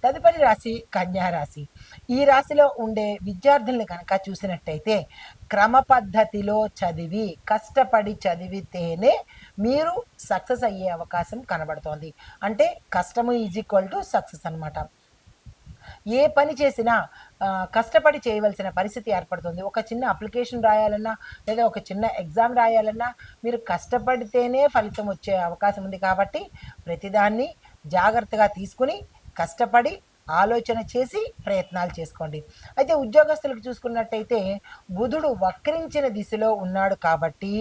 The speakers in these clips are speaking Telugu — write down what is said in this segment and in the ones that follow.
తదుపరి రాశి కన్యా రాశి. ఈ రాశిలో ఉండే విద్యార్థుల్ని కనుక చూసినట్టయితే క్రమ పద్ధతిలో చదివి, కష్టపడి చదివితేనే మీరు సక్సెస్ అయ్యే అవకాశం కనబడుతోంది. అంటే కష్టము ఈజ్ ఈక్వల్ టు సక్సెస్ అనమాట. ఏ పని చేసినా కష్టపడి చేయవలసిన పరిస్థితి ఏర్పడుతుంది. ఒక చిన్న అప్లికేషన్ రాయాలన్నా, లేదా ఒక చిన్న ఎగ్జామ్ రాయాలన్నా మీరు కష్టపడితేనే ఫలితం వచ్చే అవకాశం ఉంది. కాబట్టి ప్రతిదాన్ని జాగ్రత్తగా తీసుకుని, కష్టపడి, ఆలోచన చేసి ప్రయత్నాలు చేసుకోండి. అయితే ఉద్యోగస్తులకు చూసుకున్నట్టయితే బుధుడు వక్రించిన దిశలో ఉన్నాడు కాబట్టి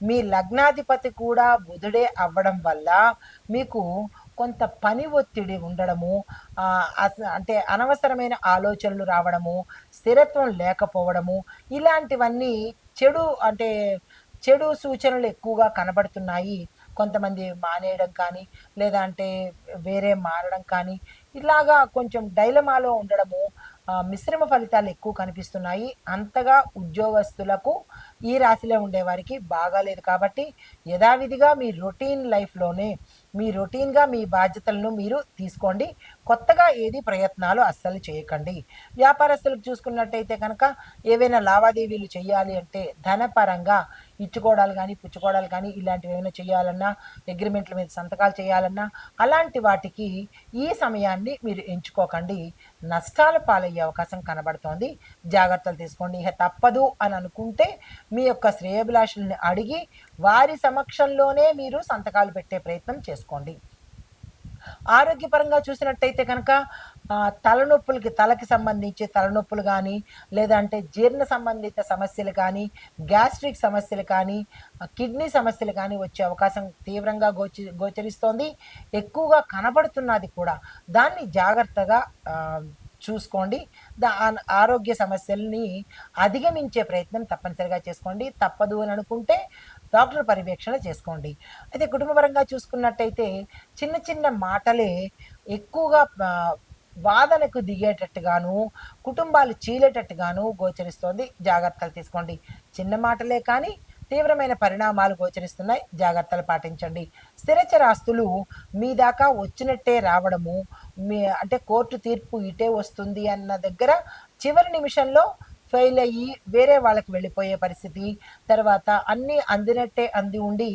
మీ లగ్నాధిపతి కూడా బుధుడే అవ్వడం వల్ల మీకు కొంత పని ఒత్తిడి ఉండడము, అంటే అనవసరమైన ఆలోచనలు రావడము, స్థిరత్వం లేకపోవడము, ఇలాంటివన్నీ అంటే చెడు సూచనలు ఎక్కువగా కనబడుతున్నాయి. కొంతమంది మానేయడం కానీ, లేదా అంటే వేరే మారడం కానీ, ఇలాగా కొంచెం డైలమాలో ఉండడము, మిశ్రమ ఫలితాలు ఎక్కువ కనిపిస్తున్నాయి. అంతగా ఉద్యోగస్తులకు ఈ రాశిలో ఉండేవారికి బాగాలేదు. కాబట్టి యథావిధిగా మీ రొటీన్ లైఫ్లోనే మీ రొటీన్గా మీ బాధ్యతలను మీరు తీసుకోండి. కొత్తగా ఏది ప్రయత్నాలు అస్సలు చేయకండి. వ్యాపారస్తులకు చూసుకున్నట్టయితే కనుక ఏవైనా లావాదేవీలు చేయాలి అంటే ధనపరంగా ఇచ్చుకోవడాలు కానీ, పుచ్చుకోవడాలు కానీ, ఇలాంటివి ఏమైనా చేయాలన్నా, అగ్రిమెంట్ల మీద సంతకాలు చేయాలన్నా, అలాంటి వాటికి ఈ సమయాన్ని మీరు ఎంచుకోకండి. నష్టాల పాలయ్యే అవకాశం కనబడుతోంది. జాగ్రత్తలు తీసుకోండి. ఇక తప్పదు అని అనుకుంటే మీ యొక్క శ్రేయోభిలాషుల్ని అడిగి వారి సమక్షంలోనే మీరు సంతకాలు పెట్టే ప్రయత్నం చేసుకోండి. ఆరోగ్యపరంగా చూసినట్టయితే కనుక తలకి సంబంధించి తలనొప్పులు కానీ, లేదంటే జీర్ణ సంబంధిత సమస్యలు కానీ, గ్యాస్ట్రిక్ సమస్యలు కానీ, కిడ్నీ సమస్యలు కానీ వచ్చే అవకాశం తీవ్రంగా గోచరిస్తోంది. ఎక్కువగా కనబడుతున్నది కూడా. దాన్ని జాగ్రత్తగా చూసుకోండి. ఆరోగ్య సమస్యల్ని అధిగమించే ప్రయత్నం తప్పనిసరిగా చేసుకోండి. తప్పదు అని అనుకుంటే డాక్టర్ పర్యవేక్షణ చేసుకోండి. అయితే కుటుంబపరంగా చూసుకున్నట్టయితే చిన్న చిన్న మాటలే ఎక్కువగా వాదనకు దిగేటట్టుగాను, కుటుంబాలు చీలేటట్టుగాను గోచరిస్తోంది. జాగ్రత్తలు తీసుకోండి. చిన్న మాటలే కానీ తీవ్రమైన పరిణామాలు గోచరిస్తున్నాయి. జాగ్రత్తలు పాటించండి. స్థిరచరాస్తులు మీ దాకా వచ్చినట్టే రావడము, అంటే కోర్టు తీర్పు ఇటే వస్తుంది అన్న దగ్గర చివరి నిమిషంలో ఫెయిల్ అయ్యి వేరే వాళ్ళకి వెళ్ళిపోయే పరిస్థితి, తర్వాత అన్నీ అందినట్టే అంది ఉండి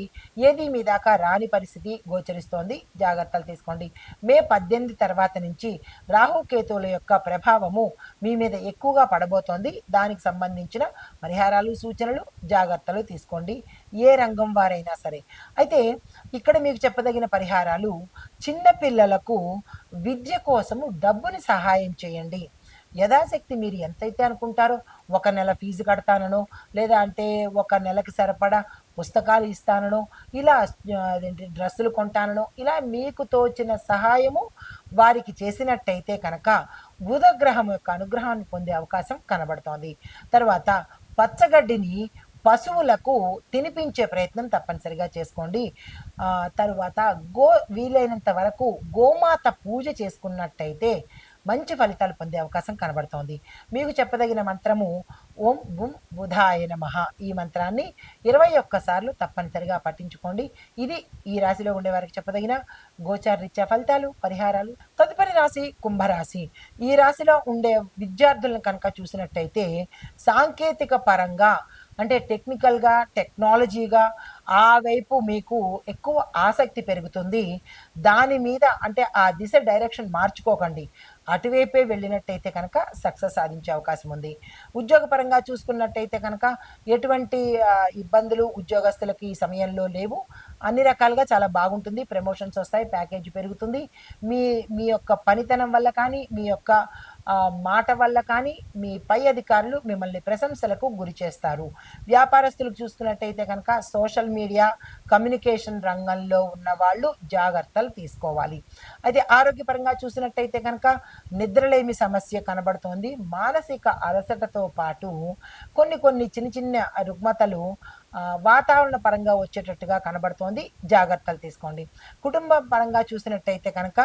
ఏది మీ దాకా రాని పరిస్థితి గోచరిస్తోంది. జాగ్రత్తలు తీసుకోండి. మే 18 తర్వాత నుంచి రాహుకేతువుల యొక్క ప్రభావము మీ మీద ఎక్కువగా పడబోతోంది. దానికి సంబంధించిన పరిహారాలు, సూచనలు, జాగ్రత్తలు తీసుకోండి. ఏ రంగం వారైనా సరే. అయితే ఇక్కడ మీకు చెప్పదగిన పరిహారాలు, చిన్నపిల్లలకు విద్య కోసము డబ్బుని సహాయం చేయండి. యథాశక్తి మీరు ఎంతైతే అనుకుంటారో, ఒక నెల ఫీజు కడతాననో, లేదా అంటే ఒక నెలకి సరిపడా పుస్తకాలు ఇస్తాననో, ఇలా డ్రెస్సులు కొంటాననో, ఇలా మీకు తోచిన సహాయము వారికి చేసినట్టయితే కనుక బుధగ్రహం యొక్క అనుగ్రహాన్ని పొందే అవకాశం కనబడుతోంది. తర్వాత పచ్చగడ్డిని పశువులకు తినిపించే ప్రయత్నం తప్పనిసరిగా చేసుకోండి. తరువాత వీలైనంత వరకు గోమాత పూజ చేసుకున్నట్టయితే మంచి ఫలితాలు పొందే అవకాశం కనబడుతోంది. మీకు చెప్పదగిన మంత్రము ఓం బుం బుధాయ నమః. ఈ మంత్రాన్ని 21 సార్లు తప్పనిసరిగా పఠించుకోండి. ఇది ఈ రాశిలో ఉండేవారికి చెప్పదగిన గోచారరీత్యా ఫలితాలు, పరిహారాలు. తదుపరి రాశి కుంభరాశి. ఈ రాశిలో ఉండే విద్యార్థులను కనుక చూసినట్టయితే సాంకేతిక పరంగా, అంటే టెక్నికల్గా, టెక్నాలజీగా ఆ వైపు మీకు ఎక్కువ ఆసక్తి పెరుగుతుంది. దాని మీద అంటే ఆ దిశ డైరెక్షన్ మార్చుకోకండి. అటువైపే వెళ్ళినట్టయితే కనుక సక్సెస్ సాధించే అవకాశం ఉంది. ఉద్యోగపరంగా చూసుకున్నట్టయితే కనుక ఎటువంటి ఇబ్బందులు ఉద్యోగస్తులకి ఈ సమయంలో లేవు. అన్ని రకాలుగా చాలా బాగుంటుంది. ప్రమోషన్స్ వస్తాయి, ప్యాకేజ్ పెరుగుతుంది. మీ మీ యొక్క పనితనం వల్ల కానీ, మీ యొక్క మాట వల్ల కానీ మీ పై అధికారులు మిమ్మల్ని ప్రశంసలకు గురి చేస్తారు. వ్యాపారస్తులకు చూసుకున్నట్టయితే కనుక సోషల్ మీడియా, కమ్యూనికేషన్ రంగంలో ఉన్న వాళ్ళు జాగ్రత్తలు తీసుకోవాలి. అయితే ఆరోగ్యపరంగా చూసినట్టయితే కనుక నిద్రలేమి సమస్య కనబడుతోంది. మానసిక అలసటతో పాటు కొన్ని చిన్న చిన్న రుగ్మతలు వాతావరణ పరంగా వచ్చేటట్టుగా కనబడుతోంది. జాగ్రత్తలు తీసుకోండి. కుటుంబం పరంగా చూసినట్టయితే కనుక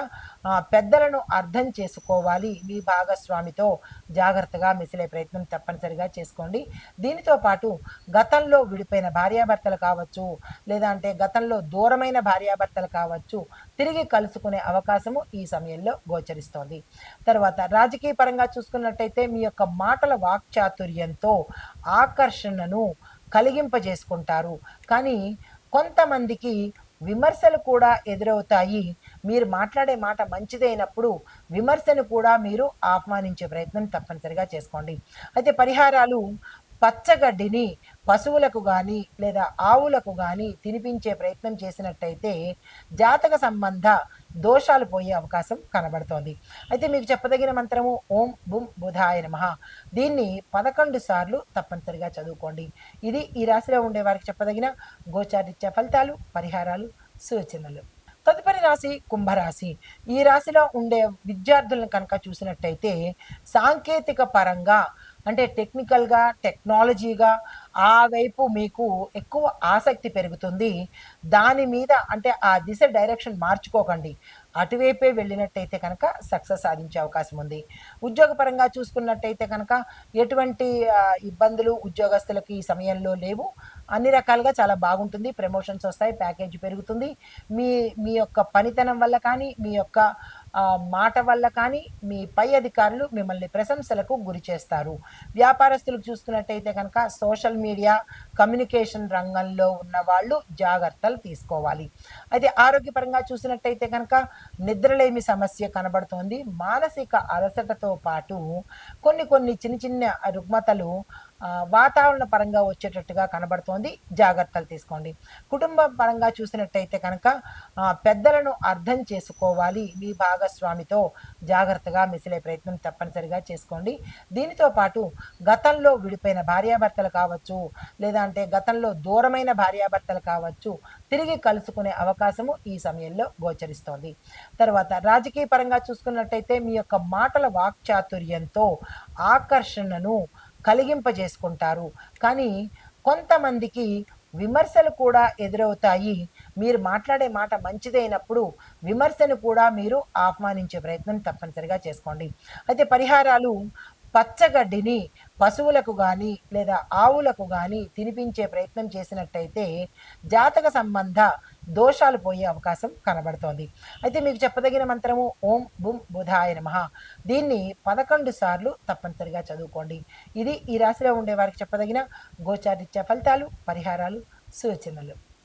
పెద్దలను అర్థం చేసుకోవాలి. మీ భాగస్వామితో జాగ్రత్తగా మెసిలే ప్రయత్నం తప్పనిసరిగా చేసుకోండి. దీనితో పాటు గతంలో విడిపోయిన భార్యాభర్తలు కావచ్చు, లేదా అంటే గతంలో దూరమైన భార్యాభర్తలు కావచ్చు, తిరిగి కలుసుకునే అవకాశము ఈ సమయంలో గోచరిస్తోంది. తర్వాత రాజకీయ పరంగా చూసుకున్నట్టయితే మీ యొక్క మాటల వాక్చాతుర్యంతో ఆకర్షణను కలిగింపజేసుకుంటారు. కానీ కొంతమందికి విమర్శలు కూడా ఎదురవుతాయి. మీరు మాట్లాడే మాట మంచిదైనప్పుడు విమర్శను కూడా మీరు ఆహ్వానించే ప్రయత్నం తప్పనిసరిగా చేసుకోండి. అయితే పరిహారాలు పచ్చగడ్డిని పశువులకు గాని లేదా ఆవులకు గాని తినిపించే ప్రయత్నం చేసినట్టయితే జాతక సంబంధ దోషాలు పోయే అవకాశం కనబడుతోంది. అయితే మీకు చెప్పదగిన మంత్రము ఓం బుం బుధాయ నమః. దీన్ని 11 సార్లు తప్పనిసరిగా చదువుకోండి. ఇది ఈ రాశిలో ఉండే వారికి చెప్పదగిన గోచారిత్య ఫలితాలు, పరిహారాలు, సూచనలు. తదుపరి రాశి కుంభరాశి. ఈ రాశిలో ఉండే విద్యార్థులను కనుక చూసినట్టయితే సాంకేతిక పరంగా అంటే టెక్నికల్‌గా, టెక్నాలజీగా ఆ వైపు మీకు ఎక్కువ ఆసక్తి పెరుగుతుంది. దాని మీద అంటే ఆ దిశ డైరెక్షన్ మార్చుకోకండి. అటువైపే వెళ్ళినట్టయితే కనుక సక్సెస్ సాధించే అవకాశం ఉంది. ఉద్యోగపరంగా చూసుకున్నట్టయితే కనుక ఎటువంటి ఇబ్బందులు ఉద్యోగస్తులకి ఈ సమయంలో లేవు. అన్ని రకాలుగా చాలా బాగుంటుంది. ప్రమోషన్స్ వస్తాయి. ప్యాకేజ్ పెరుగుతుంది. మీ మీ యొక్క పనితనం వల్ల కానీ, మీ యొక్క మాట వల్ల కానీ, మీ పై అధికారులు మిమ్మల్ని ప్రశంసలకు గురి చేస్తారు. వ్యాపారస్తులకు చూసుకున్నట్టయితే కనుక సోషల్ మీడియా, కమ్యూనికేషన్ రంగంలో ఉన్న వాళ్ళు జాగ్రత్తలు తీసుకోవాలి. అయితే ఆరోగ్యపరంగా చూసినట్టయితే కనుక నిద్రలేమి సమస్య కనబడుతోంది. మానసిక అలసటతో పాటు కొన్ని కొన్ని చిన్న చిన్న రుగ్మతలు వాతావరణ పరంగా వచ్చేటట్టుగా కనబడుతోంది. జాగ్రత్తలు తీసుకోండి. కుటుంబం పరంగా చూసినట్టయితే కనుక పెద్దలను అర్థం చేసుకోవాలి. మీ భాగస్వామితో జాగ్రత్తగా మెసిలే ప్రయత్నం తప్పనిసరిగా చేసుకోండి. దీనితో పాటు గతంలో విడిపోయిన భార్యాభర్తలు కావచ్చు, లేదా అంటే గతంలో దూరమైన భార్యాభర్తలు కావచ్చు, తిరిగి కలుసుకునే అవకాశము ఈ సమయంలో గోచరిస్తోంది. తర్వాత రాజకీయ పరంగా చూసుకున్నట్టయితే మీ యొక్క మాటల వాక్చాతుర్యంతో ఆకర్షణను కలిగింపజేసుకుంటారు. కానీ కొంతమందికి విమర్శలు కూడా ఎదురవుతాయి. మీరు మాట్లాడే మాట మంచిదైనప్పుడు విమర్శను కూడా మీరు ఆహ్వానించే ప్రయత్నం తప్పనిసరిగా చేసుకోండి. అయితే పరిహారాలు పచ్చగడ్డిని పశువులకు గాని లేదా ఆవులకు గాని తినిపించే ప్రయత్నం చేసినట్టయితే జాతక సంబంధ దోషాలు పోయే అవకాశం కనబడుతోంది. అయితే మీకు చెప్పదగిన మంత్రము ఓం బుం బుధాయ నమః. దీన్ని 11 సార్లు తప్పనిసరిగా చదువుకోండి. ఇది ఈ రాశిలో ఉండే వారికి చెప్పదగిన గోచారిత్య ఫలితాలు, పరిహారాలు, సూచనలు.